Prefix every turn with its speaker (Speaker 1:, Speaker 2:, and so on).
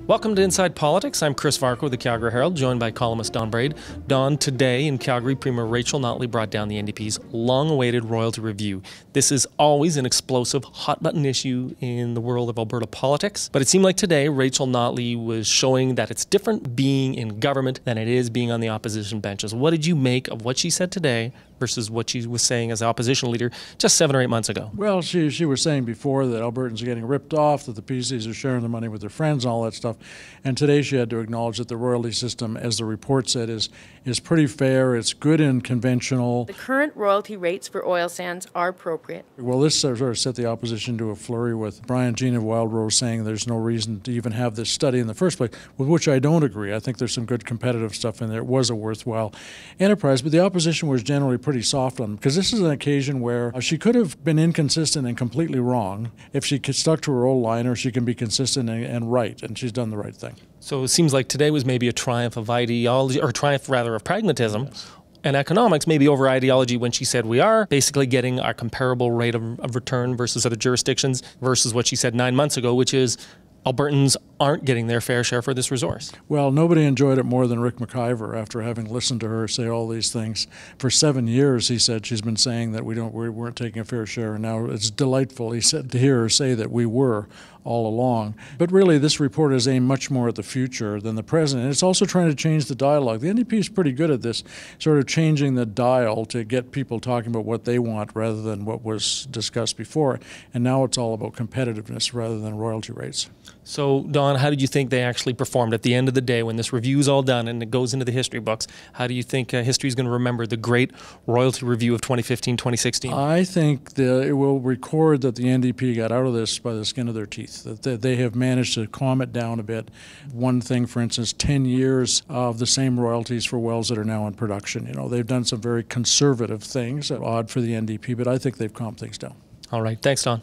Speaker 1: Welcome to Inside Politics. I'm Chris Varco with the Calgary Herald, joined by columnist Don Braid. Don, today in Calgary, Premier Rachel Notley brought down the NDP's long-awaited royalty review. This is always an explosive, hot-button issue in the world of Alberta politics. But it seemed like today, Rachel Notley was showing that it's different being in government than it is being on the opposition benches. What did you make of what she said today versus what she was saying as opposition leader just 7 or 8 months ago?
Speaker 2: Well, she was saying before that Albertans are getting ripped off, that the PCs are sharing their money with their friends and all that stuff. And today she had to acknowledge that the royalty system, as the report said, is pretty fair, it's good and conventional.
Speaker 3: The current royalty rates for oil sands are appropriate.
Speaker 2: Well, this sort of set the opposition to a flurry with Brian Jean of Wild Rose saying there's no reason to even have this study in the first place, with which I don't agree. I think there's some good competitive stuff in there. It was a worthwhile enterprise, but the opposition was generally pretty soft on them, because this is an occasion where she could have been inconsistent and completely wrong if she stuck to her old line, or she can be consistent and right, and she's done the right thing.
Speaker 1: So it seems like today was maybe a triumph of ideology, or triumph rather of pragmatism. Yes. And economics, maybe over ideology, when she said we are basically getting our comparable rate of return versus other jurisdictions, versus what she said 9 months ago, which is Albertans aren't getting their fair share for this resource.
Speaker 2: Well, nobody enjoyed it more than Rick McIver after having listened to her say all these things. For 7 years, he said she's been saying that we weren't taking a fair share, and now it's delightful, he said, to hear her say that we were all along. But really, this report is aimed much more at the future than the present. And it's also trying to change the dialogue. The NDP is pretty good at this, sort of changing the dial to get people talking about what they want rather than what was discussed before. And now it's all about competitiveness rather than royalty rates.
Speaker 1: So, Don, how did you think they actually performed at the end of the day when this review is all done and it goes into the history books? How do you think history is going to remember the great royalty review of 2015-2016?
Speaker 2: I think it will record that the NDP got out of this by the skin of their teeth, that they have managed to calm it down a bit. One thing, for instance, 10 years of the same royalties for wells that are now in production. You know, they've done some very conservative things, odd for the NDP, but I think they've calmed things down.
Speaker 1: All right. Thanks, Don.